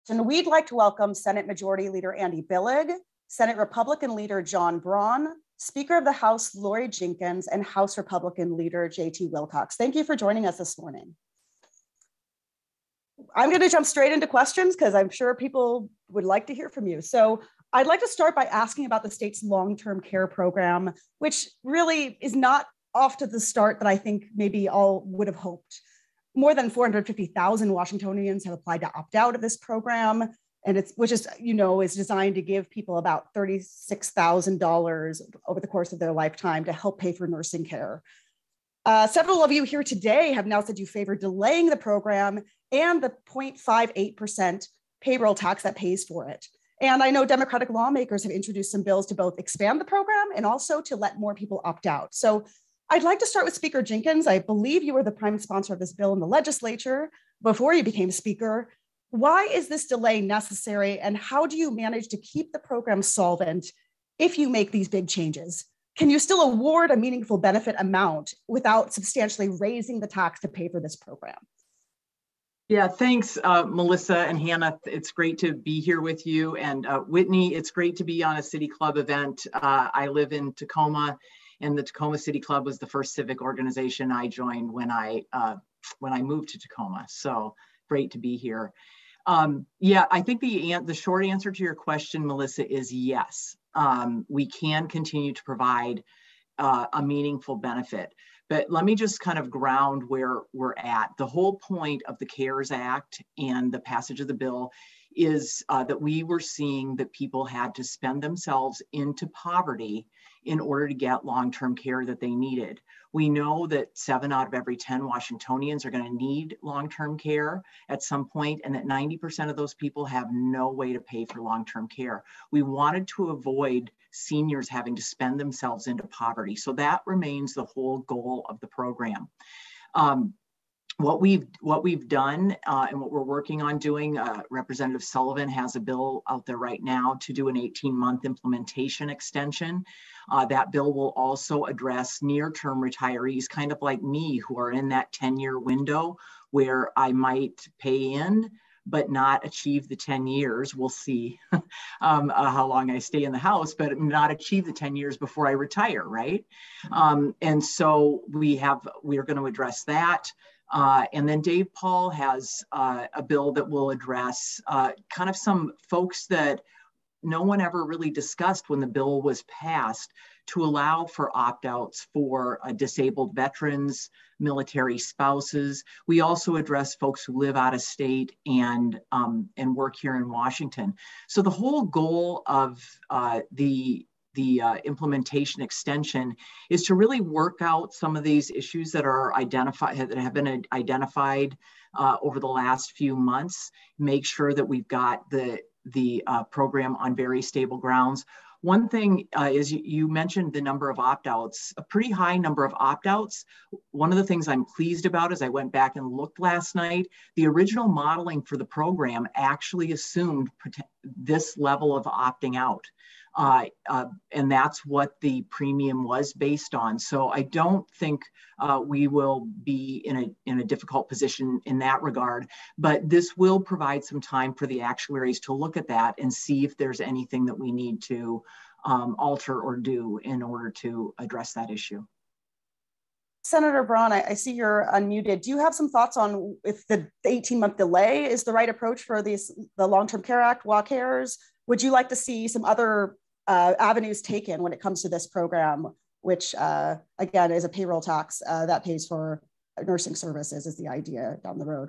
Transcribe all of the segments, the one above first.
And we'd like to welcome Senate Majority Leader Andy Billig, Senate Republican Leader John Braun, Speaker of the House Laurie Jinkins, and House Republican Leader JT Wilcox. Thank you for joining us this morning. I'm going to jump straight into questions because I'm sure people would like to hear from you. So I'd like to start by asking about the state's long-term care program, which really is not off to the start that I think maybe all would have hoped. More than 450,000 Washingtonians have applied to opt out of this program, and which is designed to give people about $36,000 over the course of their lifetime to help pay for nursing care. Several of you here today have now said you favor delaying the program and the 0.58% payroll tax that pays for it. And I know Democratic lawmakers have introduced some bills to both expand the program and also to let more people opt out. So I'd like to start with Speaker Jinkins. I believe you were the prime sponsor of this bill in the legislature before you became speaker. Why is this delay necessary, and how do you manage to keep the program solvent if you make these big changes? Can you still award a meaningful benefit amount without substantially raising the tax to pay for this program? Yeah, thanks, Melissa and Hannah. It's great to be here with you. And Whitney, it's great to be on a City Club event. I live in Tacoma, and the Tacoma City Club was the first civic organization I joined when I moved to Tacoma. So great to be here. Yeah, I think the short answer to your question, Melissa, is yes. We can continue to provide a meaningful benefit. But let me just kind of ground where we're at. The whole point of the CARES Act and the passage of the bill is that we were seeing that people had to spend themselves into poverty in order to get long-term care that they needed. We know that 7 out of every 10 Washingtonians are going to need long-term care at some point, and that 90% of those people have no way to pay for long-term care. We wanted to avoid seniors having to spend themselves into poverty. So that remains the whole goal of the program. What we've done and what we're working on doing, Representative Sullivan has a bill out there right now to do an 18-month implementation extension. That bill will also address near-term retirees, kind of like me, who are in that 10-year window where I might pay in but not achieve the 10 years. We'll see how long I stay in the House, but not achieve the 10 years before I retire, right? And so we are going to address that. And then Dave Paul has a bill that will address kind of some folks that no one ever really discussed when the bill was passed, to allow for opt-outs for disabled veterans, military spouses. We also address folks who live out of state and work here in Washington. So the whole goal of the implementation extension is to really work out some of these issues that have been identified over the last few months, make sure that we've got the program on very stable grounds. One thing is you mentioned the number of opt-outs, a pretty high number of opt-outs. One of the things I'm pleased about is I went back and looked last night. The original modeling for the program actually assumed this level of opting out. And that's what the premium was based on. So I don't think we will be in a difficult position in that regard, but this will provide some time for the actuaries to look at that and see if there's anything that we need to alter or do in order to address that issue. Senator Braun, I see you're unmuted. Do you have some thoughts on if the 18-month delay is the right approach for the Long-Term Care Act, WCARES? Would you like to see some other avenues taken when it comes to this program, which again is a payroll tax that pays for nursing services, is the idea down the road?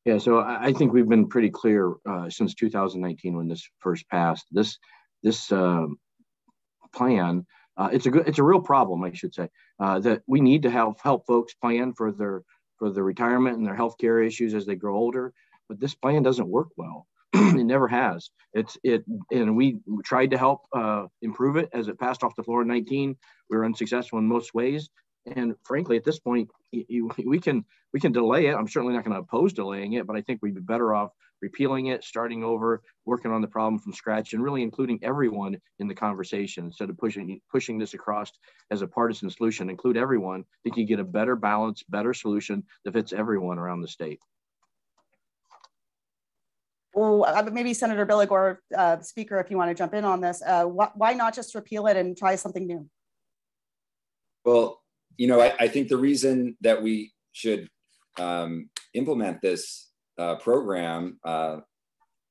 Yeah, so I think we've been pretty clear since 2019 when this first passed. This plan, it's a real problem, I should say, that we need to help folks plan for their retirement and their healthcare issues as they grow older. But this plan doesn't work well. It never has. And we tried to help improve it as it passed off the floor in 19. We were unsuccessful in most ways. And frankly, at this point, we can delay it. I'm certainly not going to oppose delaying it, but I think we'd be better off repealing it, starting over, working on the problem from scratch, and really including everyone in the conversation instead of pushing this across as a partisan solution. Include everyone. I think you get a better balance, better solution that fits everyone around the state. maybe Senator Billig or Speaker, if you want to jump in on this, why not just repeal it and try something new? Well, you know, I think the reason that we should implement this program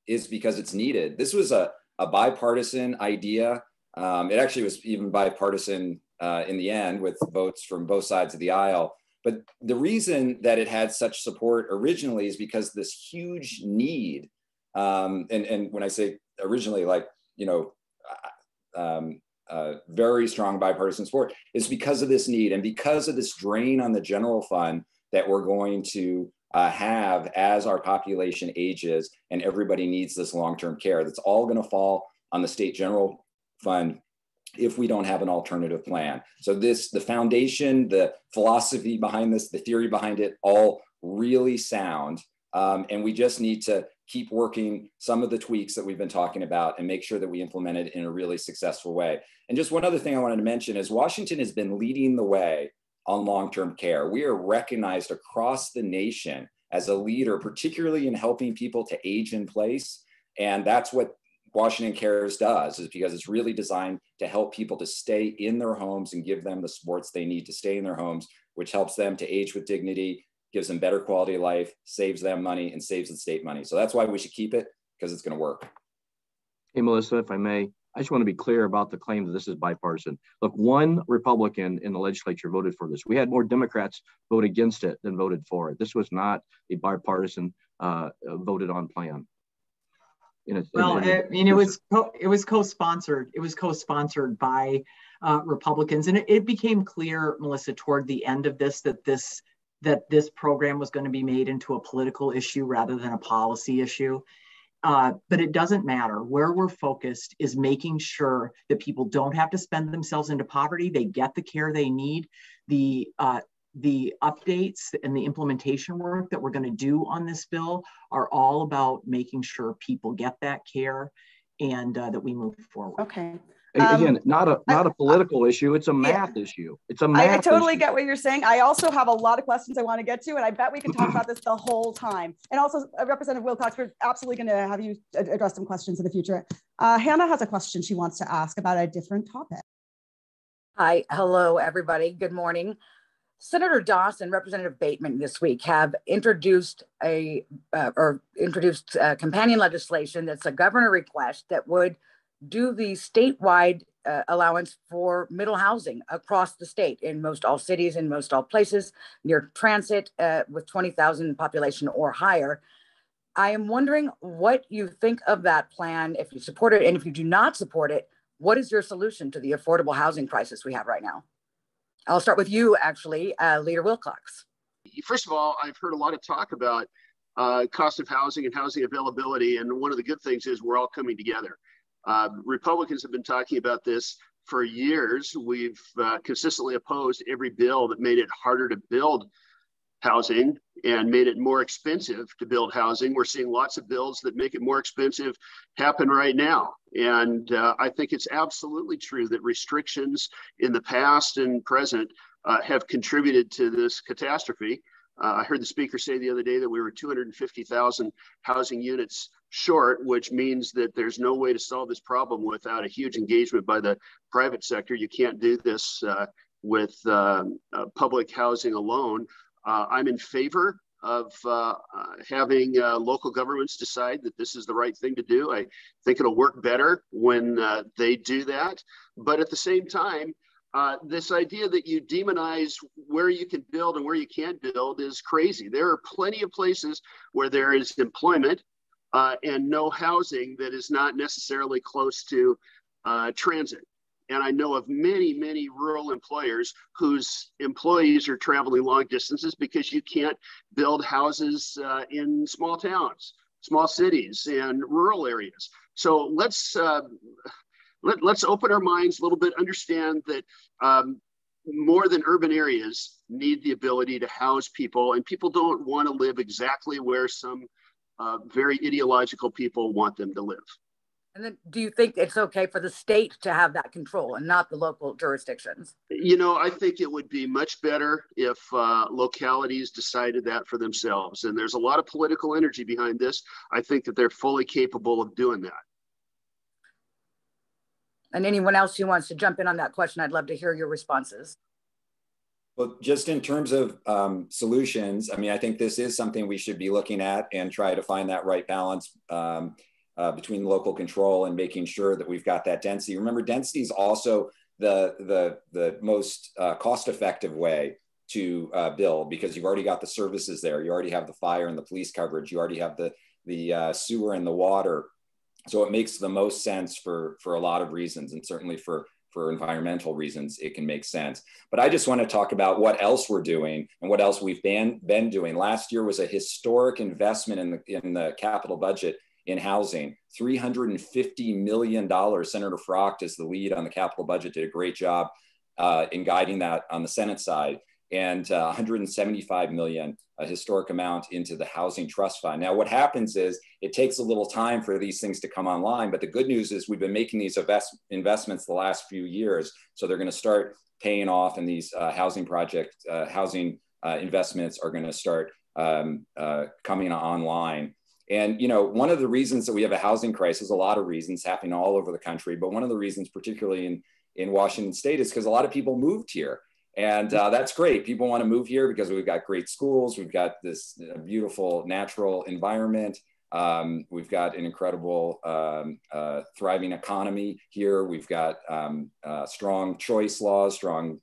is because it's needed. This was a bipartisan idea. It actually was even bipartisan in the end, with votes from both sides of the aisle. But the reason that it had such support originally is because this huge need, and when I say originally, like, you know, very strong bipartisan support, is because of this need and because of this drain on the general fund that we're going to have as our population ages and everybody needs this long-term care. That's all going to fall on the state general fund if we don't have an alternative plan. So the foundation, the philosophy behind this, the theory behind it, all really sound. And we just need to keep working some of the tweaks that we've been talking about and make sure that we implement it in a really successful way. And just one other thing I wanted to mention is Washington has been leading the way on long-term care. We are recognized across the nation as a leader, particularly in helping people to age in place. And that's what Washington Cares does, is because it's really designed to help people to stay in their homes and give them the supports they need to stay in their homes, which helps them to age with dignity, gives them better quality of life, saves them money, and saves the state money. So that's why we should keep it, because it's going to work. Hey, Melissa, if I may, I just want to be clear about the claim that this is bipartisan. Look, one Republican in the legislature voted for this. We had more Democrats vote against it than voted for it. This was not a bipartisan voted on plan. It was co-sponsored. It was co-sponsored by Republicans, and it became clear, Melissa, toward the end of this that this program was going to be made into a political issue rather than a policy issue. But it doesn't matter. Where we're focused is making sure that people don't have to spend themselves into poverty. They get the care they need. The updates and the implementation work that we're going to do on this bill are all about making sure people get that care and that we move forward. Okay. Again, not a political issue. It's a math issue. It's a math I totally issue. get what you're saying. I also have a lot of questions I want to get to, and I bet we can talk about this the whole time. And also, Representative Wilcox, we're absolutely going to have you address some questions in the future. Hanna has a question she wants to ask about a different topic. Hi, hello, everybody. Good morning. Senator Doss and Representative Bateman this week have introduced companion legislation that's a governor request that would do the statewide allowance for middle housing across the state in most all cities, in most all places near transit with 20,000 population or higher. I am wondering what you think of that plan, if you support it, and if you do not support it, what is your solution to the affordable housing crisis we have right now? I'll start with you, actually, Leader Wilcox. First of all, I've heard a lot of talk about cost of housing and housing availability. And one of the good things is we're all coming together. Republicans have been talking about this for years. We've consistently opposed every bill that made it harder to build housing and made it more expensive to build housing. We're seeing lots of bills that make it more expensive happen right now. And I think it's absolutely true that restrictions in the past and present have contributed to this catastrophe. I heard the speaker say the other day that we were 250,000 housing units short, which means that there's no way to solve this problem without a huge engagement by the private sector. You can't do this with public housing alone. I'm in favor of having local governments decide that this is the right thing to do. I think it'll work better when they do that. But at the same time, this idea that you demonize where you can build and where you can't build is crazy. There are plenty of places where there is employment and no housing that is not necessarily close to transit. And I know of many, many rural employers whose employees are traveling long distances because you can't build houses in small towns, small cities, and rural areas. So let's open our minds a little bit, understand that more than urban areas need the ability to house people, and people don't want to live exactly where some very ideological people want them to live. And then do you think it's okay for the state to have that control and not the local jurisdictions? You know, I think it would be much better if localities decided that for themselves. And there's a lot of political energy behind this. I think that they're fully capable of doing that. And anyone else who wants to jump in on that question, I'd love to hear your responses. Well, just in terms of solutions, I mean, I think this is something we should be looking at and try to find that right balance between local control and making sure that we've got that density. Remember, density is also the most cost-effective way to build, because you've already got the services there. You already have the fire and the police coverage. You already have the sewer and the water. So it makes the most sense for a lot of reasons, and certainly for environmental reasons, it can make sense. But I just want to talk about what else we're doing and what else we've been doing. Last year was a historic investment in the capital budget in housing, $350 million. Senator Frocht is the lead on the capital budget, did a great job in guiding that on the Senate side, and $175 million, a historic amount, into the Housing Trust Fund. Now, what happens is it takes a little time for these things to come online, but the good news is we've been making these investments the last few years, so they're going to start paying off, and these housing investments are going to start coming online. And, you know, one of the reasons that we have a housing crisis, a lot of reasons happening all over the country, but one of the reasons, particularly in Washington State, is because a lot of people moved here. And that's great. People want to move here because we've got great schools. We've got this beautiful natural environment. We've got an incredible thriving economy here. We've got strong choice laws, strong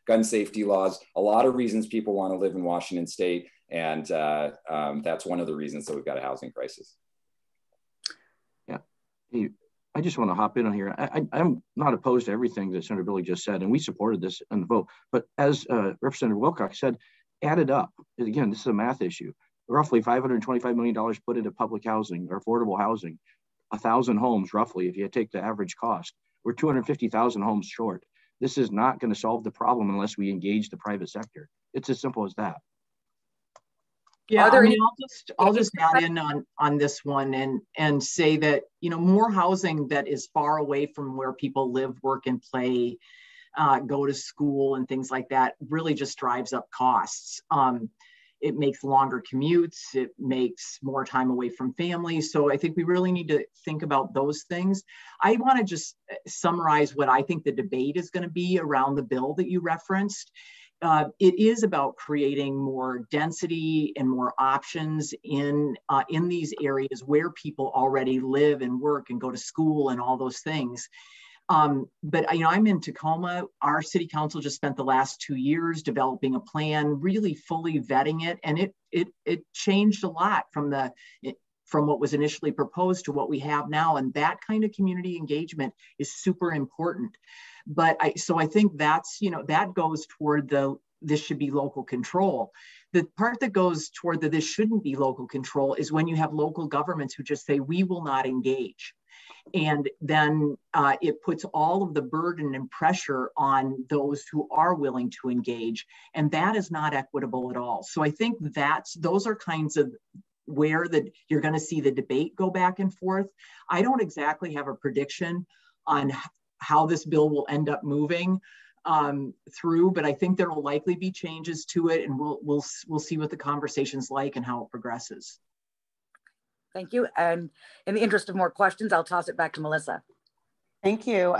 gun safety laws, a lot of reasons people want to live in Washington State. And that's one of the reasons that we've got a housing crisis. Yeah. Hey, I just want to hop in on here. I'm not opposed to everything that Senator Billig just said, and we supported this in the vote. But as Representative Wilcox said, add it up. Again, this is a math issue. Roughly $525 million put into public housing or affordable housing, 1,000 homes roughly, if you take the average cost. We're 250,000 homes short. This is not going to solve the problem unless we engage the private sector. It's as simple as that. Yeah, I mean, I'll just add in on this one and say that, you know, more housing that is far away from where people live, work, and play, go to school and things like that really just drives up costs. It makes longer commutes. It makes more time away from family. So I think we really need to think about those things. I want to just summarize what I think the debate is going to be around the bill that you referenced. It is about creating more density and more options in these areas where people already live and work and go to school and all those things. But you know, I'm in Tacoma. Our city council just spent the last 2 years developing a plan, really fully vetting it, and it changed a lot from what was initially proposed to what we have now. And that kind of community engagement is super important. But I think that's, you know, that goes toward this should be local control. The part that goes toward this shouldn't be local control is when you have local governments who just say, we will not engage. And then it puts all of the burden and pressure on those who are willing to engage. And that is not equitable at all. So I think those are kinds of where you're going to see the debate go back and forth. I don't exactly have a prediction on how this bill will end up moving through, but I think there will likely be changes to it, and we'll see what the conversation's like and how it progresses. Thank you. And in the interest of more questions, I'll toss it back to Melissa. Thank you.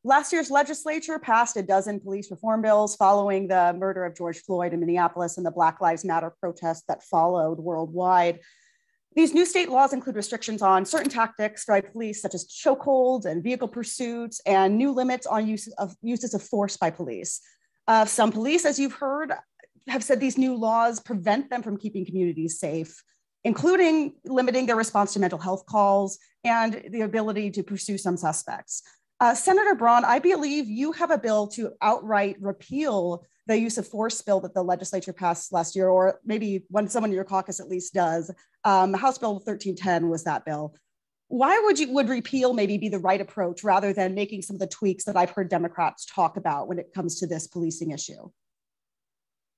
Last year's legislature passed a dozen police reform bills following the murder of George Floyd in Minneapolis and the Black Lives Matter protests that followed worldwide. These new state laws include restrictions on certain tactics by police, such as chokeholds and vehicle pursuits, and new limits on uses of force by police. Some police, as you've heard, have said these new laws prevent them from keeping communities safe, including limiting their response to mental health calls and the ability to pursue some suspects. Senator Braun, I believe you have a bill to outright repeal the use of force bill that the legislature passed last year, or maybe someone in your caucus at least does. House Bill 1310 was that bill. Why would repeal maybe be the right approach rather than making some of the tweaks that I've heard Democrats talk about when it comes to this policing issue?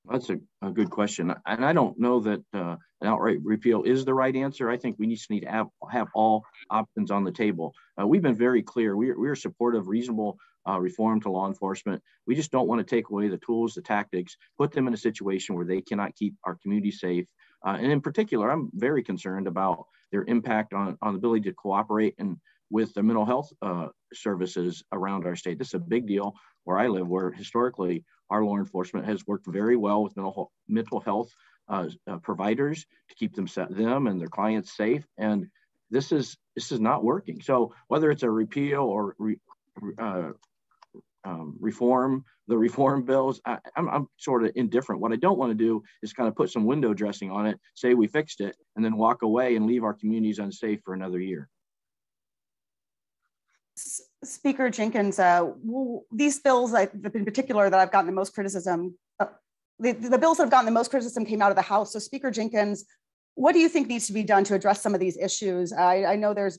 That's a good question. And I don't know that an outright repeal is the right answer. I think we just need to have all options on the table. We've been very clear. We're supportive of reasonable reform to law enforcement. We just don't want to take away the tools, the tactics, put them in a situation where they cannot keep our community safe. And in particular, I'm very concerned about their impact on the ability to cooperate and with the mental health services around our state. This is a big deal where I live, where historically our law enforcement has worked very well with mental health providers to keep them and their clients safe. And this is not working. So whether it's a repeal or reform, the reform bills, I'm sort of indifferent. What I don't want to do is kind of put some window dressing on it, say we fixed it, and then walk away and leave our communities unsafe for another year. Speaker Jinkins, these bills, in particular, that I've gotten the most criticism, the bills that have gotten the most criticism came out of the House. So Speaker Jinkins, what do you think needs to be done to address some of these issues? I know there's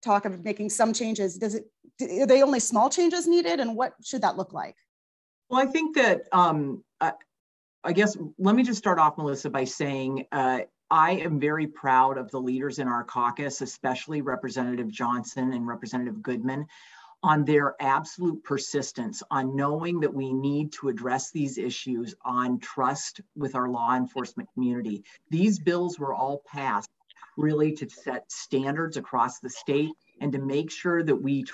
talk of making some changes. Are they only small changes needed, and what should that look like? Well, I think that, I guess, let me just start off, Melissa, by saying, I am very proud of the leaders in our caucus, especially Representative Johnson and Representative Goodman, on their absolute persistence on knowing that we need to address these issues on trust with our law enforcement community. These bills were all passed really to set standards across the state and to make sure that we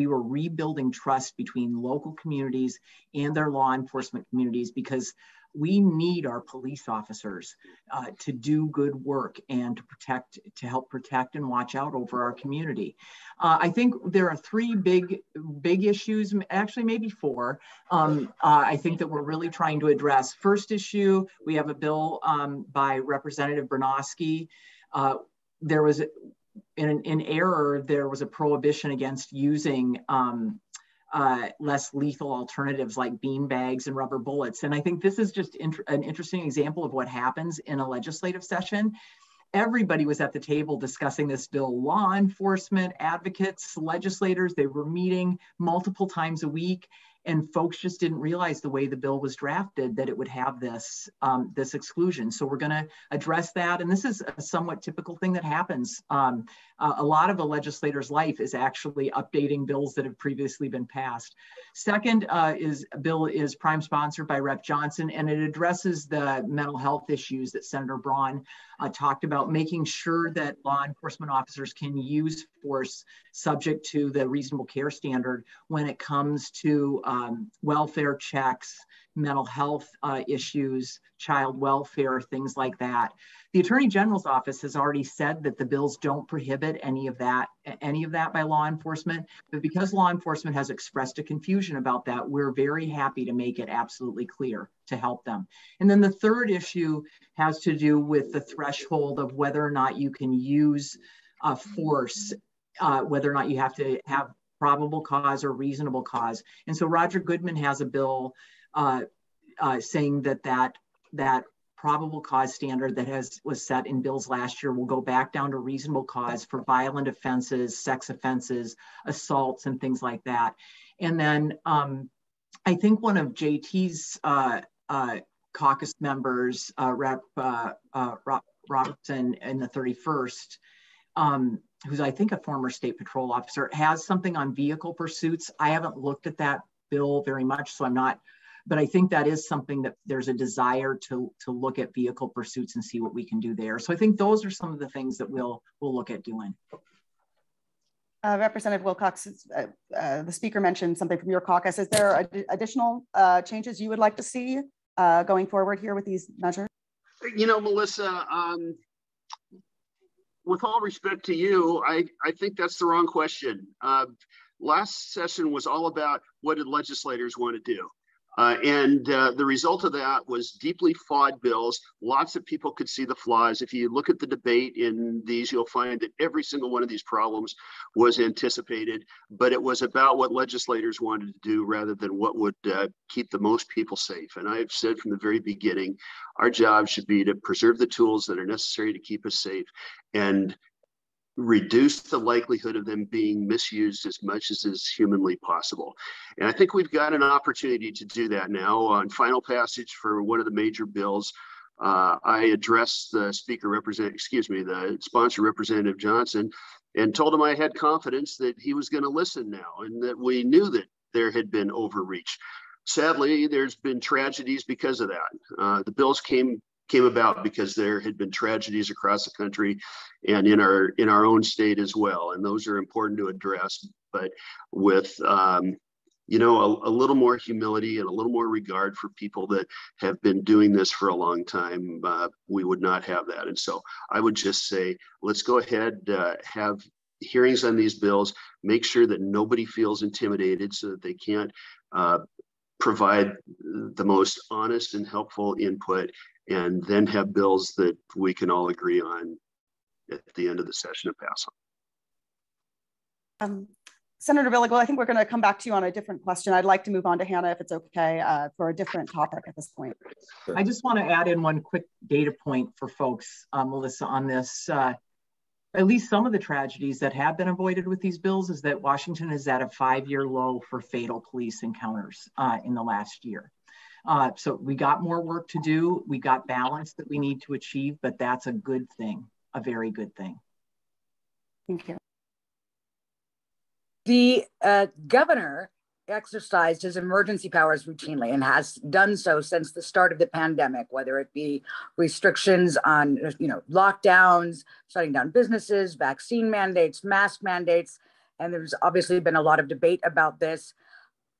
were rebuilding trust between local communities and their law enforcement communities, because we need our police officers to do good work and to help protect and watch out over our community. I think there are three big issues, actually maybe four, I think that we're really trying to address. First issue, we have a bill by Representative Bernowski. There was in error, there was a prohibition against using less lethal alternatives like bean bags and rubber bullets. And I think this is just an interesting example of what happens in a legislative session. Everybody was at the table discussing this bill, law enforcement, advocates, legislators. They were meeting multiple times a week, and folks just didn't realize the way the bill was drafted that it would have this exclusion. So we're going to address that. And this is a somewhat typical thing that happens. A lot of a legislator's life is actually updating bills that have previously been passed. Second bill is prime sponsored by Rep. Johnson, and it addresses the mental health issues that Senator Braun talked about, making sure that law enforcement officers can use force subject to the reasonable care standard when it comes to welfare checks, mental health issues, child welfare, things like that. The Attorney General's office has already said that the bills don't prohibit any of that by law enforcement, but because law enforcement has expressed a confusion about that, we're very happy to make it absolutely clear to help them. And then the third issue has to do with the threshold of whether or not you can use force, whether or not you have to have probable cause or reasonable cause. And so Roger Goodman has a bill saying that probable cause standard that was set in bills last year will go back down to reasonable cause for violent offenses, sex offenses, assaults, and things like that. And then I think one of JT's caucus members, Rep. Robertson in the 31st, who's I think a former state patrol officer, has something on vehicle pursuits. I haven't looked at that bill very much, so I'm not, but I think that is something that there's a desire to look at vehicle pursuits and see what we can do there. So I think those are some of the things that we'll look at doing. Representative Wilcox, the speaker mentioned something from your caucus. Is there additional changes you would like to see going forward here with these measures? You know, Melissa, with all respect to you, I think that's the wrong question. Last session was all about what did legislators want to do? And the result of that was deeply flawed bills. Lots of people could see the flaws. If you look at the debate in these, you'll find that every single one of these problems was anticipated, but it was about what legislators wanted to do rather than what would keep the most people safe. And I've said from the very beginning, our job should be to preserve the tools that are necessary to keep us safe and reduce the likelihood of them being misused as much as is humanly possible. And I think we've got an opportunity to do that now. On final passage for one of the major bills, I addressed the the sponsor, Representative Johnson, and told him I had confidence that he was going to listen now and that we knew that there had been overreach. Sadly, there's been tragedies because of that. The bills came about because there had been tragedies across the country and in our own state as well. And those are important to address, but with a little more humility and a little more regard for people that have been doing this for a long time, we would not have that. And so I would just say, let's go ahead, have hearings on these bills, make sure that nobody feels intimidated so that they can't provide the most honest and helpful input, and then have bills that we can all agree on at the end of the session and pass on. Senator Billig, well, I think we're going to come back to you on a different question. I'd like to move on to Hanna, if it's okay, for a different topic at this point. Sure. I just want to add in one quick data point for folks, Melissa, on this. At least some of the tragedies that have been avoided with these bills is that Washington is at a 5-year low for fatal police encounters in the last year. So we got more work to do. We got balance that we need to achieve, but that's a good thing, a very good thing. Thank you. The governor exercised his emergency powers routinely and has done so since the start of the pandemic, whether it be restrictions on, lockdowns, shutting down businesses, vaccine mandates, mask mandates, and there's obviously been a lot of debate about this.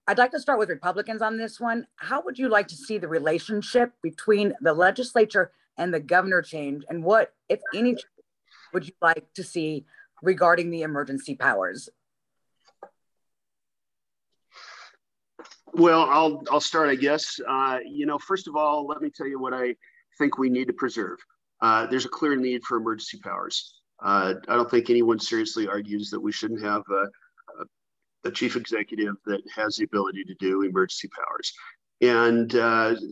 I'd like to start with Republicans on this one. How would you like to see the relationship between the legislature and the governor change, and what, if any, would you like to see regarding the emergency powers? Well, I'll start, I guess. First of all, let me tell you what I think we need to preserve. There's a clear need for emergency powers. I don't think anyone seriously argues that we shouldn't have a chief executive that has the ability to do emergency powers. And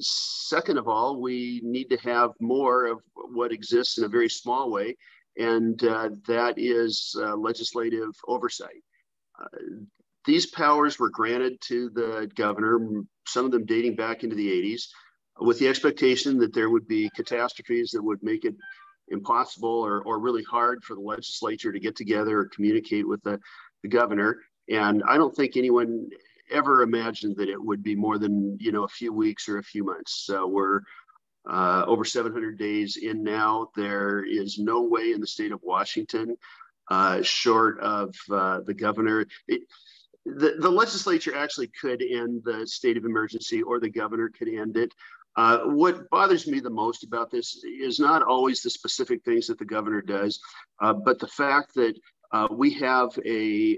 second of all, we need to have more of what exists in a very small way, and that is legislative oversight. These powers were granted to the governor, some of them dating back into the 80s, with the expectation that there would be catastrophes that would make it impossible or really hard for the legislature to get together or communicate with the governor. And I don't think anyone ever imagined that it would be more than, a few weeks or a few months. So we're over 700 days in now. There is no way in the state of Washington, short of the governor. The legislature actually could end the state of emergency, or the governor could end it. What bothers me the most about this is not always the specific things that the governor does, but the fact that we have a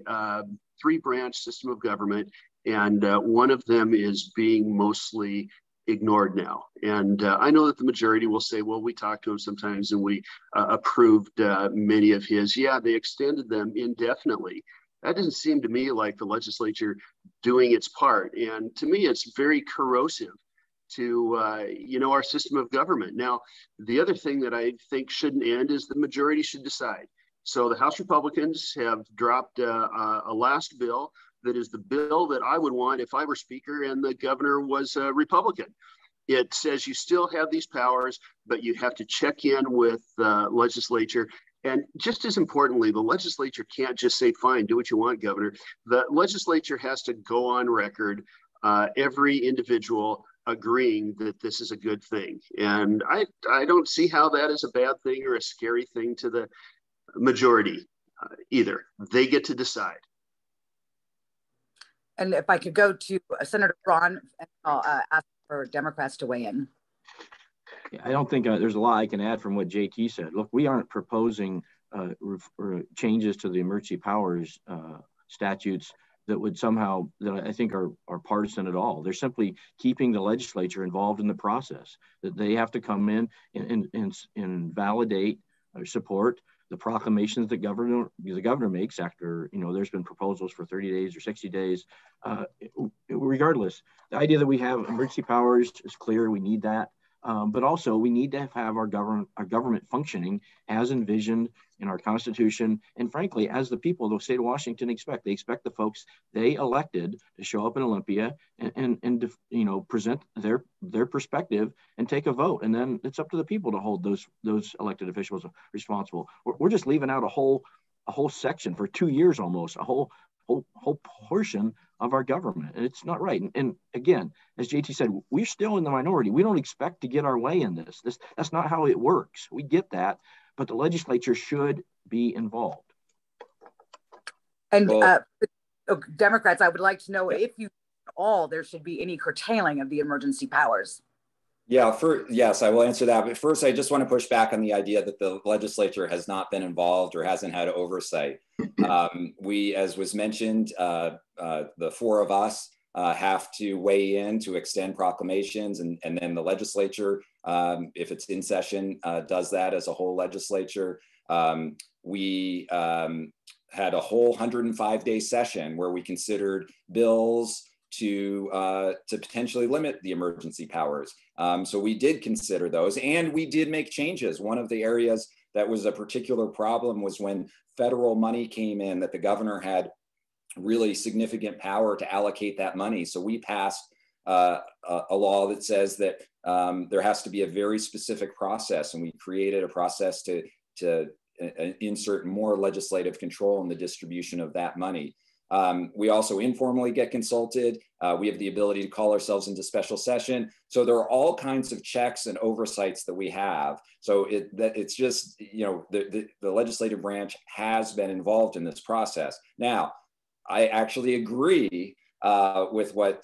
3-branch system of government, and one of them is being mostly ignored now. And I know that the majority will say, well, we talked to him sometimes and we approved many of his. Yeah, they extended them indefinitely. That doesn't seem to me like the legislature doing its part. And to me, it's very corrosive to, our system of government. Now, the other thing that I think shouldn't end is the majority should decide. So the House Republicans have dropped a last bill that is the bill that I would want if I were Speaker and the governor was a Republican. It says you still have these powers, but you have to check in with the legislature. And just as importantly, the legislature can't just say, fine, do what you want, Governor. The legislature has to go on record, every individual agreeing that this is a good thing. And I don't see how that is a bad thing or a scary thing to the majority either. They get to decide. And if I could go to Senator Braun, I'll ask for Democrats to weigh in. I don't think there's a lot I can add from what JT said. Look, we aren't proposing changes to the emergency powers statutes that would somehow, that I think are partisan at all. They're simply keeping the legislature involved in the process, that they have to come in and validate or support the proclamations that the governor makes after, there's been proposals for 30 days or 60 days. Regardless, the idea that we have emergency powers is clear. We need that. But also we need to have our government functioning as envisioned in our Constitution, and frankly, as the people of the state of Washington expect. They expect the folks they elected to show up in Olympia and present their perspective and take a vote. And then it's up to the people to hold those elected officials responsible. We're just leaving out a whole section for 2 years almost, a whole portion of our government. And it's not right. And again, as JT said, we're still in the minority. We don't expect to get our way in this. That's not how it works. We get that, but the legislature should be involved. And Democrats, I would like to know if there should be any curtailing of the emergency powers. Yeah, yes, I will answer that. But first, I just want to push back on the idea that the legislature has not been involved or hasn't had oversight. We, as was mentioned, the four of us have to weigh in to extend proclamations, and then the legislature, if it's in session, does that as a whole legislature. We had a whole 105-day session where we considered bills to potentially limit the emergency powers. So we did consider those, and we did make changes. One of the areas that was a particular problem was when federal money came in, that the governor had really significant power to allocate that money. So we passed a law that says that there has to be a very specific process, and we created a process to insert more legislative control in the distribution of that money. We also informally get consulted. We have the ability to call ourselves into special session. So there are all kinds of checks and oversights that we have. So it's just, the legislative branch has been involved in this process. Now, I actually agree with what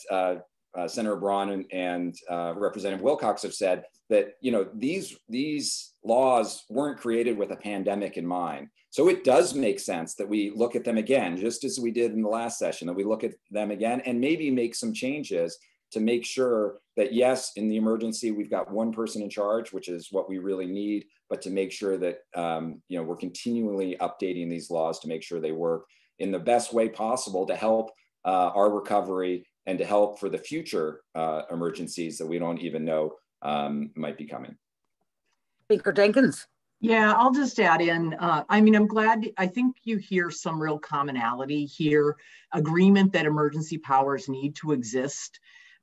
Senator Braun and Representative Wilcox have said, that these laws weren't created with a pandemic in mind. So it does make sense that we look at them again, just as we did in the last session, that we look at them again and maybe make some changes to make sure that, yes, in the emergency, we've got one person in charge, which is what we really need, but to make sure that we're continually updating these laws to make sure they work in the best way possible to help our recovery and to help for the future emergencies that we don't even know might be coming. Speaker Jinkins. Yeah, I'll just add in, I'm glad, I think you hear some real commonality here, agreement that emergency powers need to exist,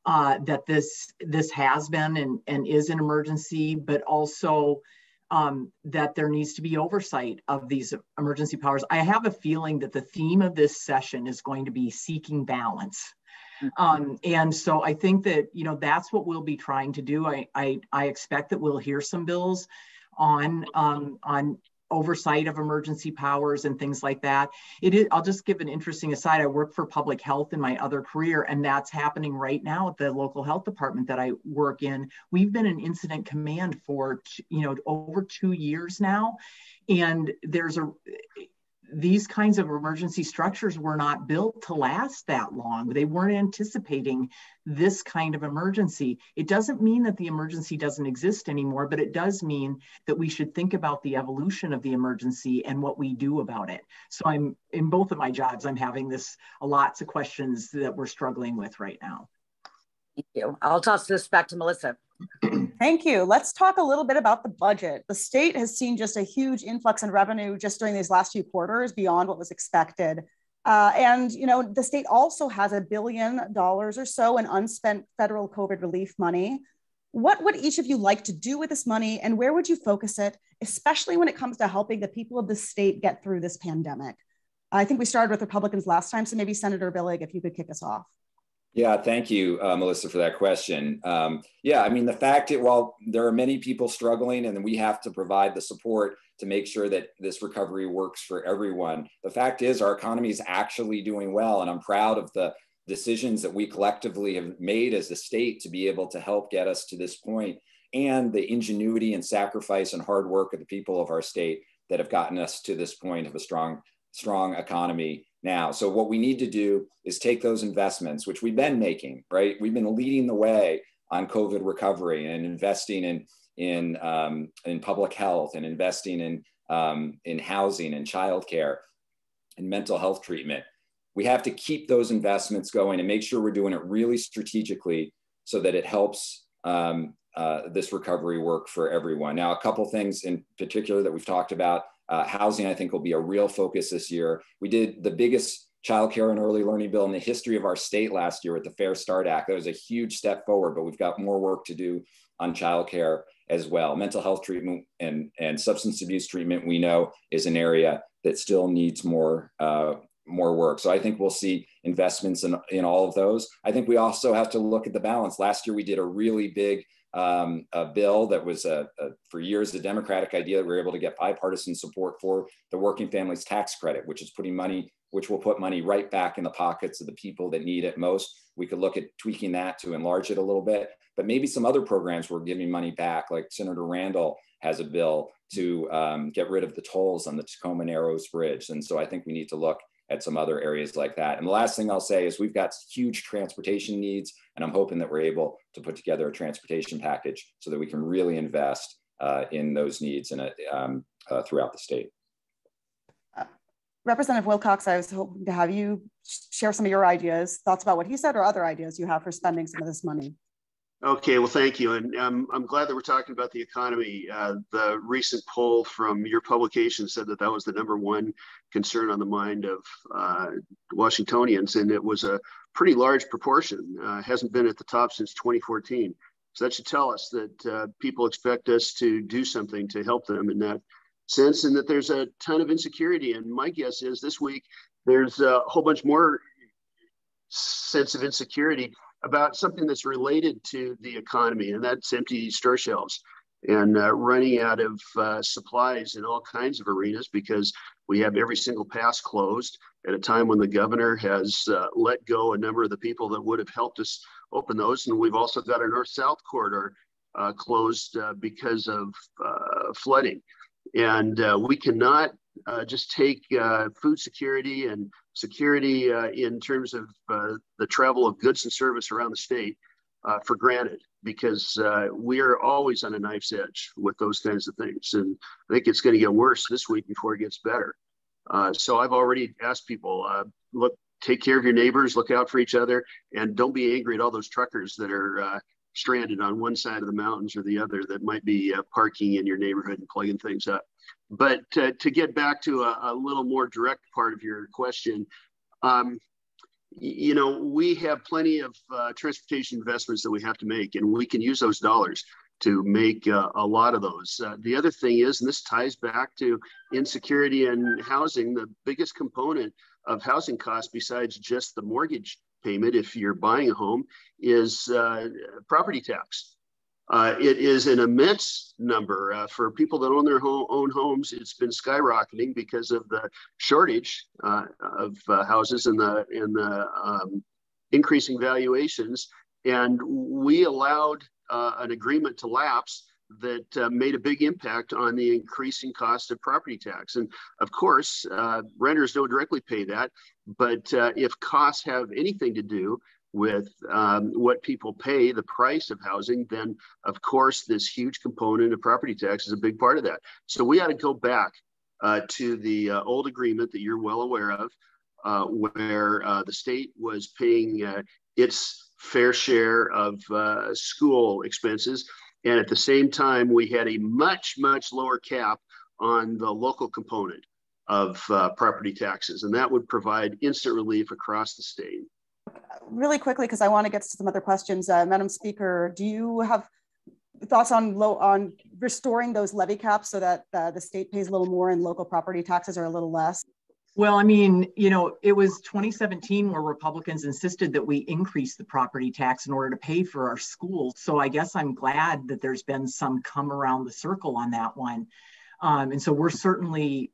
that this has been and is an emergency, but also that there needs to be oversight of these emergency powers. I have a feeling that the theme of this session is going to be seeking balance. And so I think that, that's what we'll be trying to do. I expect that we'll hear some bills on oversight of emergency powers and things like that. I'll just give an interesting aside. I work for public health in my other career, and that's happening right now at the local health department that I work in. We've been in incident command for, over 2 years now. And these kinds of emergency structures were not built to last that long. They weren't anticipating this kind of emergency. It doesn't mean that the emergency doesn't exist anymore, but it does mean that we should think about the evolution of the emergency and what we do about it. So I'm in both of my jobs, I'm having lots of questions that we're struggling with right now. Thank you. I'll toss this back to Melissa. Thank you. Let's talk a little bit about the budget. The state has seen just a huge influx in revenue just during these last few quarters beyond what was expected. The state also has $1 billion or so in unspent federal COVID relief money. What would each of you like to do with this money, and where would you focus it, especially when it comes to helping the people of the state get through this pandemic? I think we started with Republicans last time, so maybe Senator Billig, if you could kick us off. Yeah, thank you, Melissa, for that question. The fact that while there are many people struggling and we have to provide the support to make sure that this recovery works for everyone, the fact is our economy is actually doing well. And I'm proud of the decisions that we collectively have made as a state to be able to help get us to this point, and the ingenuity and sacrifice and hard work of the people of our state that have gotten us to this point of a strong economy now. So what we need to do is take those investments, which we've been making, right? We've been leading the way on COVID recovery and investing in public health and investing in housing and childcare and mental health treatment. We have to keep those investments going and make sure we're doing it really strategically so that it helps this recovery work for everyone. Now, a couple things in particular that we've talked about. Housing, I think, will be a real focus this year. We did the biggest childcare and early learning bill in the history of our state last year with the Fair Start Act. That was a huge step forward, but we've got more work to do on childcare as well. Mental health treatment and substance abuse treatment, we know, is an area that still needs more work. So I think we'll see investments in all of those. I think we also have to look at the balance. Last year, we did a really big a bill that was for years a Democratic idea that we were able to get bipartisan support for, the Working Families Tax Credit, which will put money right back in the pockets of the people that need it most. We could look at tweaking that to enlarge it a little bit, but maybe some other programs we're giving money back, like Senator Randall has a bill to get rid of the tolls on the Tacoma Narrows Bridge. And so I think we need to look at some other areas like that. And the last thing I'll say is we've got huge transportation needs, and I'm hoping that we're able to put together a transportation package so that we can really invest in those needs throughout the state. Representative Wilcox, I was hoping to have you share some of your ideas, thoughts about what he said, or other ideas you have for spending some of this money. Okay, well, thank you. And I'm glad that we're talking about the economy. The recent poll from your publication said that was the #1 concern on the mind of Washingtonians, and it was a pretty large proportion. Hasn't been at the top since 2014. So that should tell us that people expect us to do something to help them in that sense, and that there's a ton of insecurity. And my guess is this week, there's a whole bunch more sense of insecurity about something that's related to the economy, and that's empty store shelves and running out of supplies in all kinds of arenas, because we have every single pass closed at a time when the governor has let go a number of the people that would have helped us open those. And we've also got our north-south corridor closed because of flooding. And we cannot just take food security and security in terms of the travel of goods and service around the state for granted, because we are always on a knife's edge with those kinds of things. And I think it's going to get worse this week before it gets better. So I've already asked people, look, take care of your neighbors, look out for each other, and don't be angry at all those truckers that are stranded on one side of the mountains or the other that might be parking in your neighborhood and plugging things up. But to get back to a little more direct part of your question, you know, we have plenty of transportation investments that we have to make, and we can use those dollars to make a lot of those. The other thing is, and this ties back to insecurity and housing, the biggest component of housing costs besides just the mortgage payment, if you're buying a home, is property tax. It is an immense number for people that own their own homes. It's been skyrocketing because of the shortage of houses and the increasing valuations. And we allowed an agreement to lapse that made a big impact on the increasing cost of property tax. And of course, renters don't directly pay that, but if costs have anything to do with what people pay, the price of housing, then of course this huge component of property tax is a big part of that. So we ought to go back to the old agreement that you're well aware of, where the state was paying its fair share of school expenses. And at the same time, we had a much, much lower cap on the local component of property taxes. And that would provide instant relief across the state. Really quickly, because I want to get to some other questions. Madam Speaker, do you have thoughts on restoring those levy caps so that the state pays a little more and local property taxes are a little less? Well, I mean, you know, it was 2017 where Republicans insisted that we increase the property tax in order to pay for our schools. So I guess I'm glad that there's been some come around the circle on that one. And so we're certainly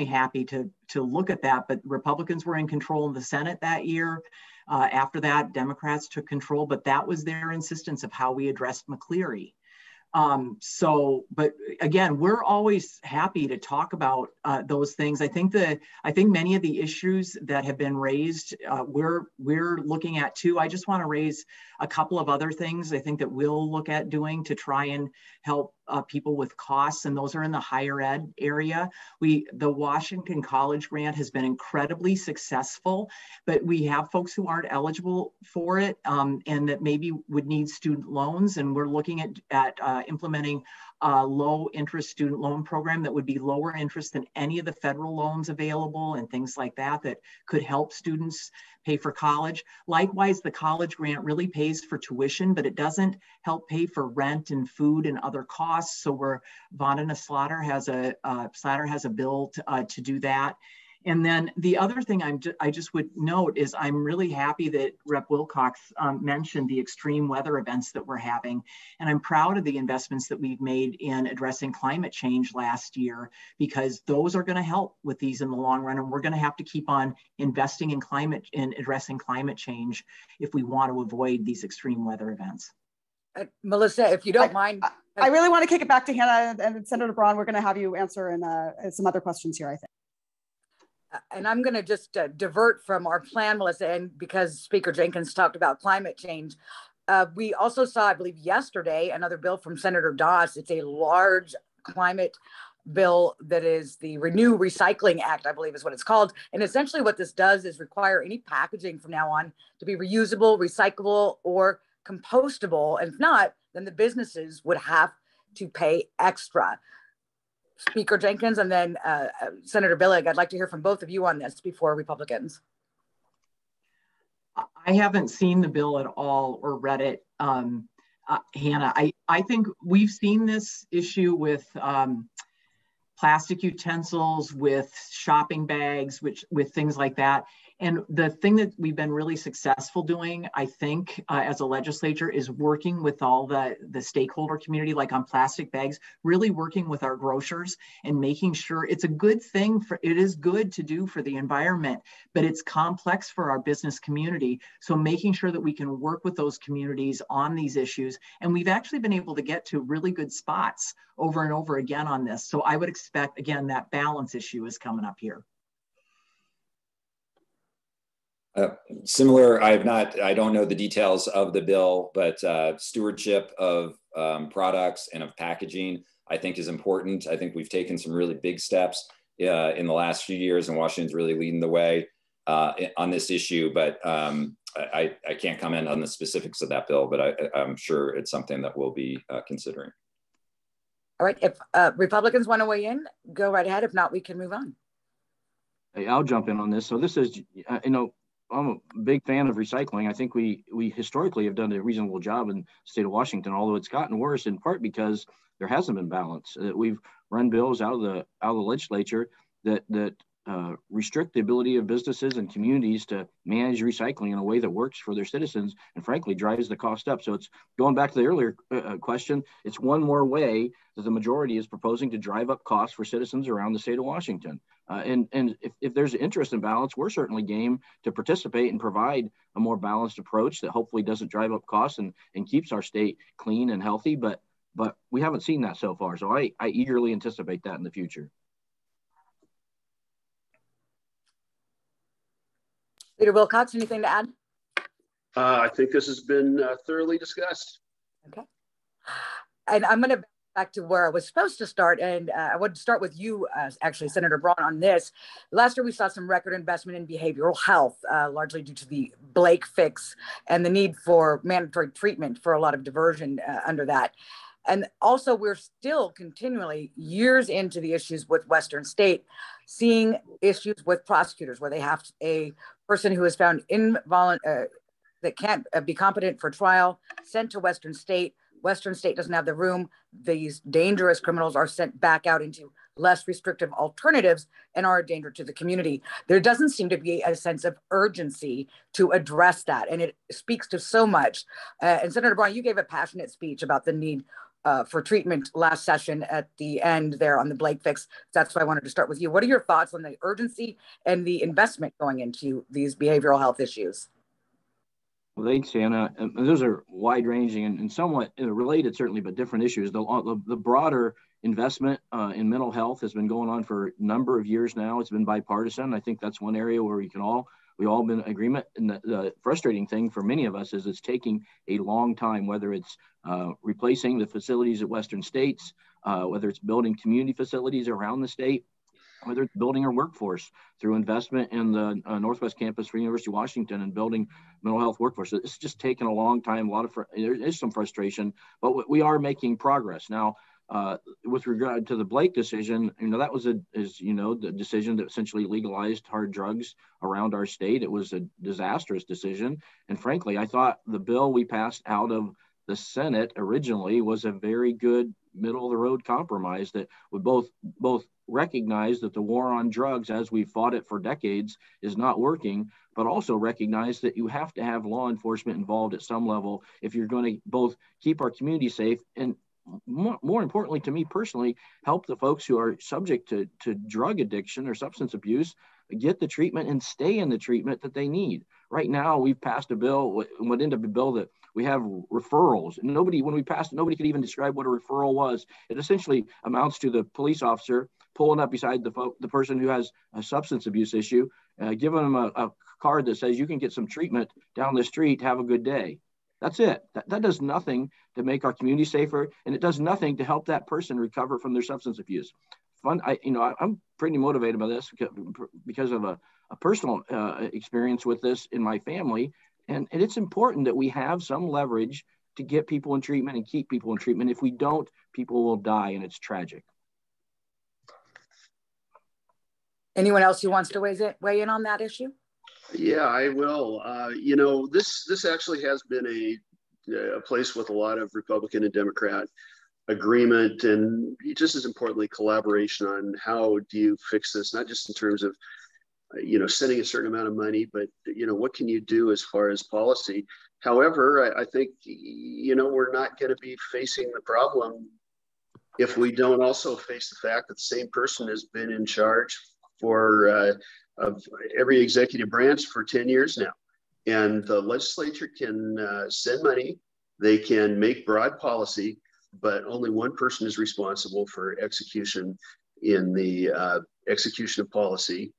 happy to look at that. But Republicans were in control in the Senate that year. After that, Democrats took control, but that was their insistence of how we addressed McCleary. But again, we're always happy to talk about those things. I think many of the issues that have been raised, we're looking at too. I just want to raise a couple of other things I think that we'll look at doing to try and help people with costs, and those are in the higher ed area. The Washington College grant has been incredibly successful, but we have folks who aren't eligible for it and that maybe would need student loans. And we're looking at implementing a low interest student loan program that would be lower interest than any of the federal loans available and things like that could help students pay for college. Likewise, the college grant really pays for tuition, but it doesn't help pay for rent and food and other costs. So Vandana Slaughter has a bill to do that. And then the other thing I just would note is I'm really happy that Rep. Wilcox mentioned the extreme weather events that we're having. And I'm proud of the investments that we've made in addressing climate change last year, because those are going to help with these in the long run. And we're going to have to keep on investing in addressing climate change if we want to avoid these extreme weather events. Melissa, if you don't mind. I really want to kick it back to Hanna and Senator Braun. We're going to have you answer in some other questions here, I think. And I'm going to just divert from our plan, Melissa, and because Speaker Jinkins talked about climate change, we also saw, I believe yesterday, another bill from Senator Doss. It's a large climate bill that is the Renew Recycling Act, I believe is what it's called. And essentially what this does is require any packaging from now on to be reusable, recyclable, or compostable. And if not, then the businesses would have to pay extra. Speaker Jinkins and then Senator Billig, I'd like to hear from both of you on this before Republicans. I haven't seen the bill at all or read it, Hanna. I think we've seen this issue with plastic utensils, with shopping bags, with things like that. And the thing that we've been really successful doing, I think, as a legislature is working with all the stakeholder community, like on plastic bags, really working with our grocers and making sure it's a good thing it is good to do for the environment, but it's complex for our business community. So making sure that we can work with those communities on these issues. And we've actually been able to get to really good spots over and over again on this. So I would expect, again, that balance issue is coming up here. Similar, I don't know the details of the bill, but stewardship of products and of packaging, I think is important. I think we've taken some really big steps in the last few years, and Washington's really leading the way on this issue, but I can't comment on the specifics of that bill, but I'm sure it's something that we'll be considering. All right, if Republicans want to weigh in, go right ahead. If not, we can move on. Hey, I'll jump in on this. So this is, I'm a big fan of recycling. I think we historically have done a reasonable job in the state of Washington, although it's gotten worse in part because there hasn't been balance. We've run bills out of the legislature that restrict the ability of businesses and communities to manage recycling in a way that works for their citizens and frankly drives the cost up. So it's going back to the earlier question. It's one more way that the majority is proposing to drive up costs for citizens around the state of Washington. And if there's interest in balance, we're certainly game to participate and provide a more balanced approach that hopefully doesn't drive up costs and keeps our state clean and healthy. But we haven't seen that so far. So I eagerly anticipate that in the future. Leader Wilcox, anything to add? I think this has been thoroughly discussed. Okay. And I'm going to back to where I was supposed to start. And I would start with you, actually, Senator Braun, on this. Last year, we saw some record investment in behavioral health, largely due to the Blake fix and the need for mandatory treatment for a lot of diversion under that. And also, we're still continually, years into the issues with Western State, seeing issues with prosecutors where they have a person who is found that can't be competent for trial, sent to Western State. Western State doesn't have the room. These dangerous criminals are sent back out into less restrictive alternatives and are a danger to the community. There doesn't seem to be a sense of urgency to address that. And it speaks to so much. And Senator Braun, you gave a passionate speech about the need for treatment last session at the end there on the Blake fix. That's why I wanted to start with you. What are your thoughts on the urgency and the investment going into these behavioral health issues? Well, thanks, Hanna. And those are wide-ranging and somewhat related, certainly, but different issues. The broader investment in mental health has been going on for a number of years now. It's been bipartisan. I think that's one area where we can all we've all been in agreement. And the frustrating thing for many of us is it's taking a long time, whether it's replacing the facilities at Western States, whether it's building community facilities around the state, whether it's building our workforce through investment in the Northwest campus for University of Washington and building mental health workforce. So it's just taken a long time. There is some frustration, but we are making progress. Now, with regard to the Blake decision, that was the decision that essentially legalized hard drugs around our state. It was a disastrous decision. And frankly, I thought the bill we passed out of the Senate originally was a very good middle of the road compromise that would both recognize that the war on drugs, as we fought it for decades, is not working, but also recognize that you have to have law enforcement involved at some level if you're going to both keep our community safe and, more importantly to me personally, help the folks who are subject to drug addiction or substance abuse get the treatment and stay in the treatment that they need. Right now, we've passed a bill, what ended up a bill that we have referrals. And when we passed it, nobody could even describe what a referral was. It essentially amounts to the police officer pulling up beside the person who has a substance abuse issue, giving them a card that says you can get some treatment down the street, have a good day. That's it. That does nothing to make our community safer, and it does nothing to help that person recover from their substance abuse. I'm pretty motivated by this because of a personal experience with this in my family. And it's important that we have some leverage to get people in treatment and keep people in treatment. If we don't, people will die, and it's tragic. Anyone else who wants to weigh in on that issue? Yeah, I will. This actually has been a place with a lot of Republican and Democrat agreement, and just as importantly, collaboration on how do you fix this, not just in terms of sending a certain amount of money, but what can you do as far as policy. However, I think we're not going to be facing the problem if we don't also face the fact that the same person has been in charge of every executive branch for 10 years now. And the legislature can send money, they can make broad policy, but only one person is responsible for execution in the execution of policy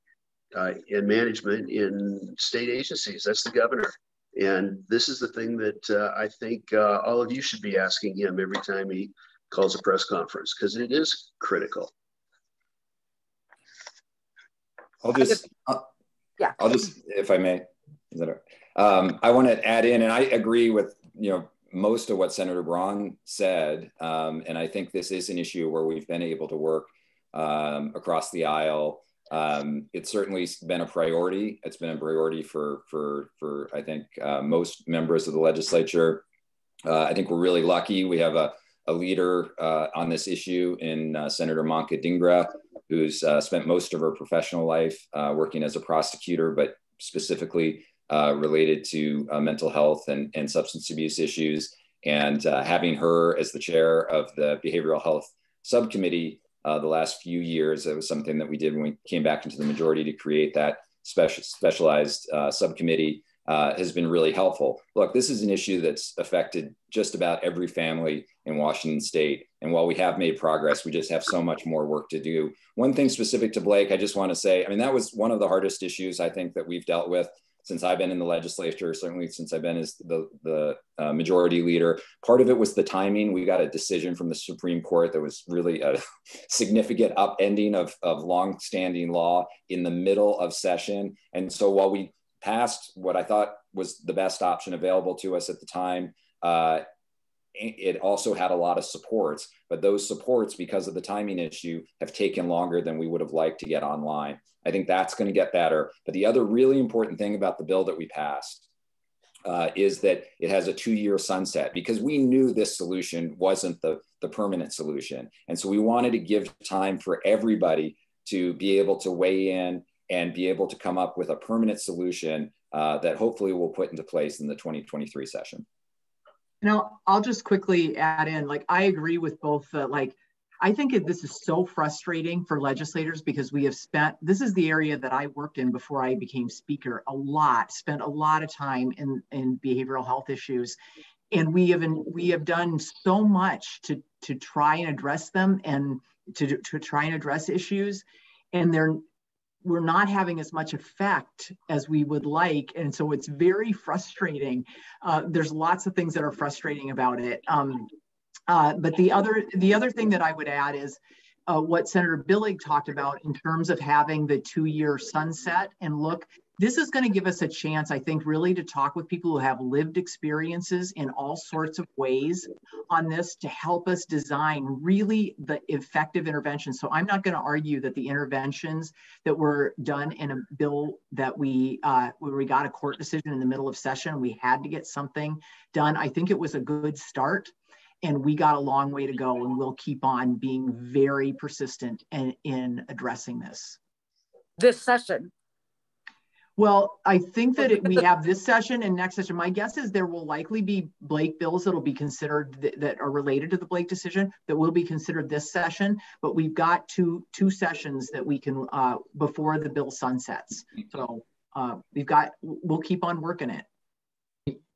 and management in state agencies. That's the governor. And this is the thing that I think all of you should be asking him every time he calls a press conference, because it is critical. I'll just, if I may, is that I want to add in, and I agree with, most of what Senator Braun said. And I think this is an issue where we've been able to work across the aisle. It's certainly been a priority. It's been a priority for I think, most members of the legislature. I think we're really lucky. We have a leader on this issue in Senator Manka Dhingra, who's spent most of her professional life working as a prosecutor, but specifically related to mental health and substance abuse issues. And having her as the chair of the Behavioral Health Subcommittee the last few years, it was something that we did when we came back into the majority to create that specialized subcommittee, has been really helpful. Look, this is an issue that's affected just about every family in Washington State. And while we have made progress, we just have so much more work to do. One thing specific to Blake, I just want to say, that was one of the hardest issues I think that we've dealt with since I've been in the legislature, certainly since I've been as the majority leader. Part of it was the timing. We got a decision from the Supreme Court that was really a significant upending of longstanding law in the middle of session. And so while we passed what I thought was the best option available to us at the time, it also had a lot of supports, but those supports, because of the timing issue, have taken longer than we would have liked to get online. I think that's going to get better. But the other really important thing about the bill that we passed is that it has a 2-year sunset, because we knew this solution wasn't the permanent solution. And so we wanted to give time for everybody to be able to weigh in and be able to come up with a permanent solution that hopefully we'll put into place in the 2023 session. I'll just quickly add in, I agree with both, I think this is so frustrating for legislators, because we have this is the area that I worked in before I became speaker spent a lot of time in behavioral health issues. And we have done so much to try and address them and to try and address issues. And we're not having as much effect as we would like. And so it's very frustrating. There's lots of things that are frustrating about it. But the other thing that I would add is what Senator Billig talked about in terms of having the 2-year sunset. And look, this is going to give us a chance, I think, really to talk with people who have lived experiences in all sorts of ways on this to help us design really the effective interventions. So I'm not going to argue that the interventions that were done in a bill that where we got a court decision in the middle of session, we had to get something done. I think it was a good start. And we got a long way to go, and we'll keep on being very persistent in addressing this. This session. Well, I think that we have this session and next session. My guess is there will likely be Blake bills that will be considered that are related to the Blake decision that will be considered this session. But we've got two sessions that we can before the bill sunsets. So we'll keep on working it.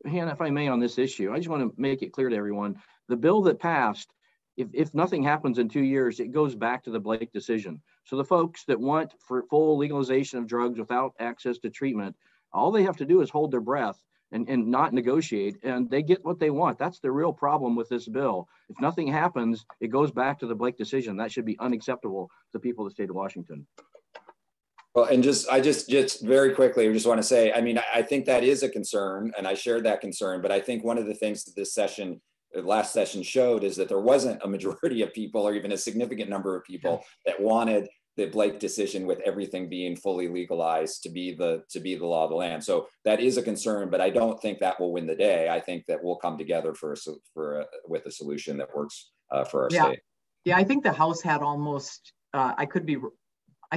Hanna, if I may, on this issue, I just want to make it clear to everyone, the bill that passed, if nothing happens in 2 years, it goes back to the Blake decision. So the folks that want for full legalization of drugs without access to treatment, all they have to do is hold their breath and not negotiate, and they get what they want. That's the real problem with this bill. If nothing happens, it goes back to the Blake decision. That should be unacceptable to the people of the state of Washington. Well, and I just very quickly, I just want to say, I mean, I think that is a concern, and I shared that concern, but I think one of the things that this session, the last session showed is that there wasn't a majority of people or even a significant number of people that wanted the Blake decision with everything being fully legalized to be the law of the land. So that is a concern, but I don't think that will win the day. I think that we'll come together with a solution that works for our state. Yeah, I think the House had almost, I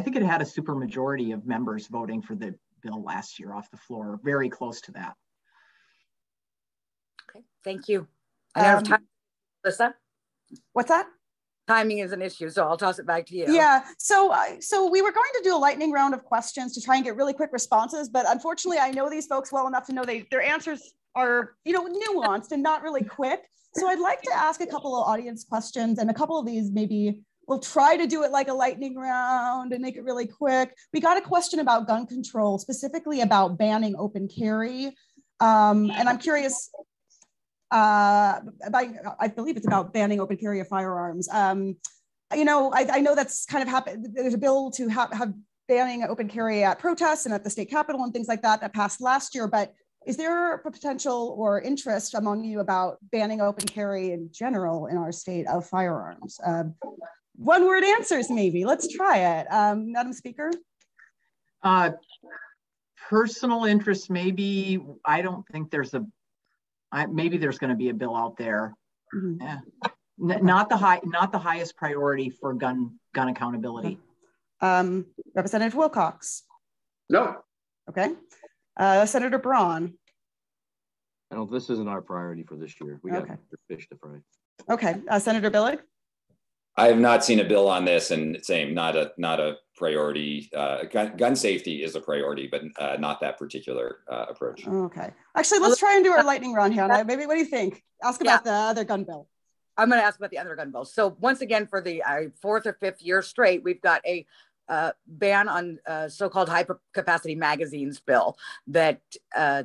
think it had a super majority of members voting for the bill last year off the floor, very close to that. Okay, thank you. I have time, Melissa. What's that? Timing is an issue, so I'll toss it back to you. Yeah, so we were going to do a lightning round of questions to try and get really quick responses, but unfortunately I know these folks well enough to know their answers are, nuanced and not really quick. So I'd like to ask a couple of audience questions, and a couple of these maybe we'll try to do it like a lightning round and make it really quick. We got a question about gun control, specifically about banning open carry. And I'm curious, I believe it's about banning open carry of firearms. I know that's kind of happened. There's a bill to have banning open carry at protests and at the state capitol and things like that passed last year, but is there a potential or interest among you about banning open carry in general in our state of firearms? One word answers maybe. Let's try it. Madam Speaker? Personal interest, maybe. I don't think maybe there's going to be a bill out there. Mm-hmm. Yeah. Not the highest priority for gun accountability. Representative Wilcox? No. Okay. Senator Braun? No, this isn't our priority for this year. We got fish to fry. Okay. Senator Billig? I have not seen a bill on this, and same, not a priority. Gun safety is a priority, but not that particular approach. Okay. Actually, let's try and do our lightning round, Hanna. Maybe, what do you think? Ask about the other gun bill. I'm going to ask about the other gun bill. So once again, for the fourth or fifth year straight, we've got a ban on so-called high capacity magazines bill that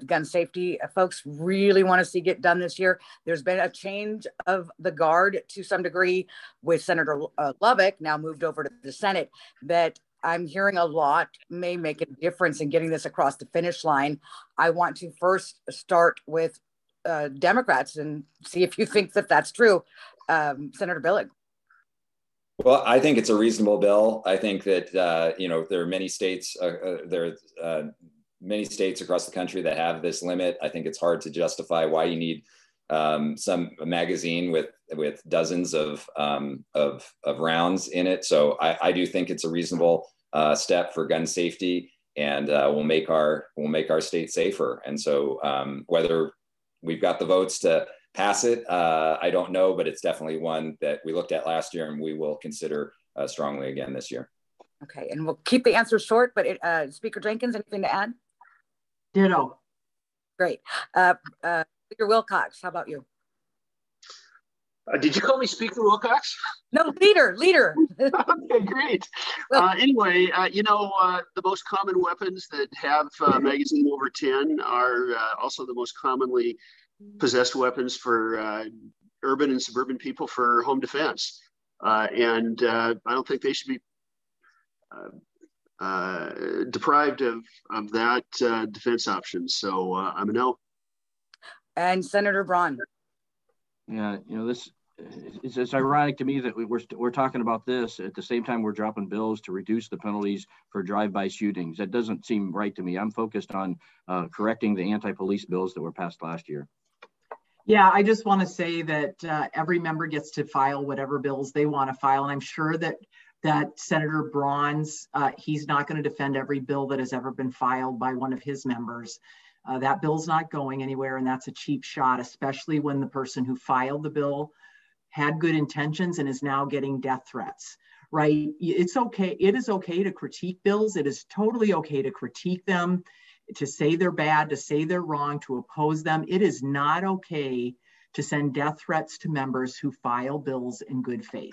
gun safety folks really want to see get done this year. There's been a change of the guard to some degree with Senator Lubbock now moved over to the Senate that I'm hearing a lot may make a difference in getting this across the finish line. I want to first start with Democrats and see if you think that that's true. Senator Billig. Well, I think it's a reasonable bill. I think that there are many states. Many states across the country that have this limit. I think it's hard to justify why you need a magazine with dozens of rounds in it. So I do think it's a reasonable step for gun safety, and will make our state safer. And so whether we've got the votes to pass it, I don't know, but it's definitely one that we looked at last year and we will consider strongly again this year. Okay, and we'll keep the answers short, but Speaker Jinkins, anything to add? Ditto. Great. Speaker Wilcox, how about you? Did you call me Speaker Wilcox? No, leader. Okay, great. Anyway, the most common weapons that have magazine over 10 are also the most commonly possessed weapons for urban and suburban people for home defense. And I don't think they should be deprived of that defense option. So I'm a no. And Senator Braun. Yeah, it's ironic to me that we're talking about this at the same time we're dropping bills to reduce the penalties for drive-by shootings. That doesn't seem right to me. I'm focused on correcting the anti-police bills that were passed last year. Yeah, I just want to say that every member gets to file whatever bills they want to file, and I'm sure that Senator Braun's, he's not going to defend every bill that has ever been filed by one of his members. That bill's not going anywhere, and that's a cheap shot, especially when the person who filed the bill had good intentions and is now getting death threats, right? It's okay. It is okay to critique bills. It is totally okay to critique them, to say they're bad, to say they're wrong, to oppose them. It is not okay to send death threats to members who file bills in good faith.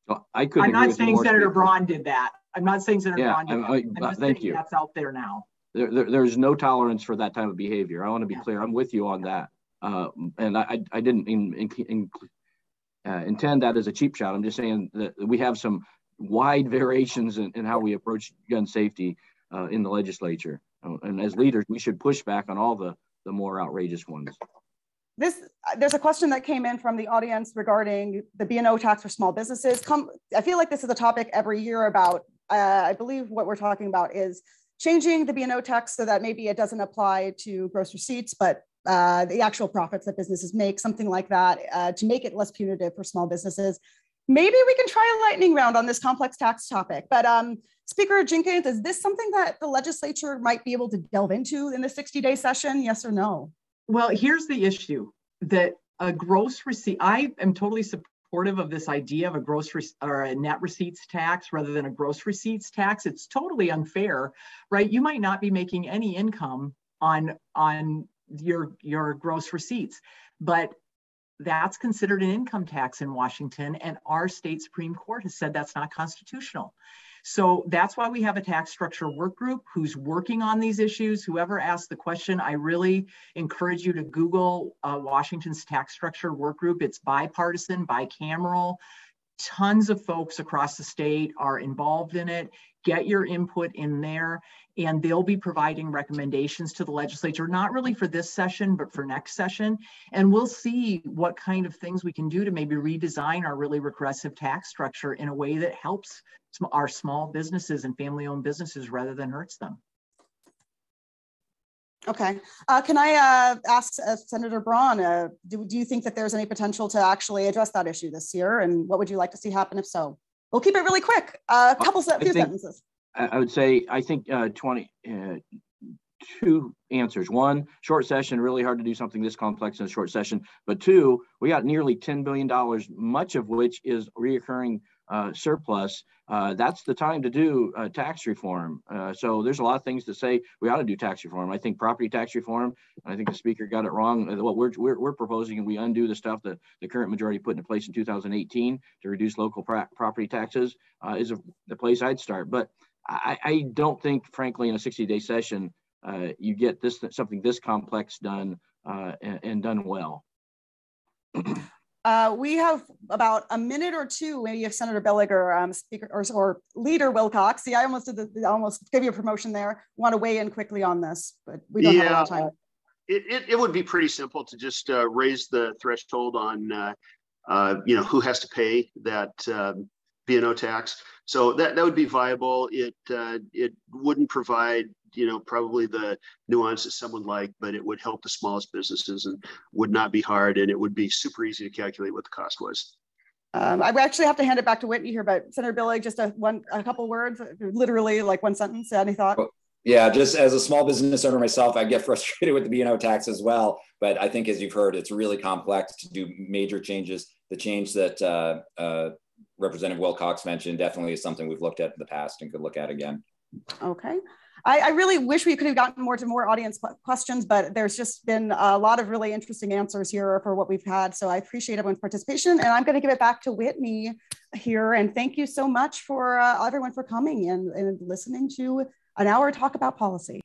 Well, I'm not saying Senator Braun did that. I'm not saying Senator Braun did that. I'm just thank saying you. That's out there now. There's no tolerance for that type of behavior. I want to be clear. I'm with you on that. And I didn't intend that as a cheap shot. I'm just saying that we have some wide variations in how we approach gun safety in the legislature. And as leaders, we should push back on all the more outrageous ones. There's a question that came in from the audience regarding the B&O tax for small businesses. I feel like this is a topic every year about, I believe what we're talking about is changing the B&O tax so that maybe it doesn't apply to gross receipts, but the actual profits that businesses make, something like that, to make it less punitive for small businesses. Maybe we can try a lightning round on this complex tax topic. But Speaker Jinkins, is this something that the legislature might be able to delve into in the 60-day session? Yes or no? Well, here's the issue, that a gross receipt, I am totally supportive of this idea of a gross or a net receipts tax rather than a gross receipts tax. It's totally unfair, right? You might not be making any income on your gross receipts, but that's considered an income tax in Washington, and our state Supreme Court has said that's not constitutional. So that's why we have a tax structure work group who's working on these issues. Whoever asked the question, I really encourage you to Google Washington's tax structure work group. It's bipartisan, bicameral. Tons of folks across the state are involved in it. Get your input in there, and they'll be providing recommendations to the legislature, not really for this session, but for next session. And we'll see what kind of things we can do to maybe redesign our really regressive tax structure in a way that helps our small businesses and family-owned businesses rather than hurts them. Okay. Can I ask Senator Braun, do you think that there's any potential to actually address that issue this year? And what would you like to see happen if so? We'll keep it really quick. Few sentences. I would say, I think two answers. One, short session, really hard to do something this complex in a short session. But two, we got nearly $10 billion, much of which is reoccurring surplus. That's the time to do tax reform. So there's a lot of things to say we ought to do tax reform. I think property tax reform, I think the speaker got it wrong. What we're proposing, and we undo the stuff that the current majority put into place in 2018 to reduce local property taxes, is the place I'd start. But I don't think, frankly, in a 60-day session, you get something this complex done and done well. We have about a minute or two, maybe if Senator Billig or Speaker or Leader Wilcox. See, I almost gave you a promotion there. Want to weigh in quickly on this, but we don't have a lot of time. It would be pretty simple to just raise the threshold on who has to pay that B&O tax. So that would be viable. It wouldn't provide probably the nuance that someone like, but it would help the smallest businesses and would not be hard, and it would be super easy to calculate what the cost was. I actually have to hand it back to Whitney here, but Senator Billig, just a couple words, literally like one sentence. Any thought? Yeah, just as a small business owner myself, I get frustrated with the B&O tax as well. But I think, as you've heard, it's really complex to do major changes. The change that Representative Wilcox mentioned definitely is something we've looked at in the past and could look at again. Okay. I really wish we could have gotten more audience questions, but there's just been a lot of really interesting answers here for what we've had. So I appreciate everyone's participation, and I'm going to give it back to Whitney here. And thank you so much for everyone for coming and listening to an hour talk about policy.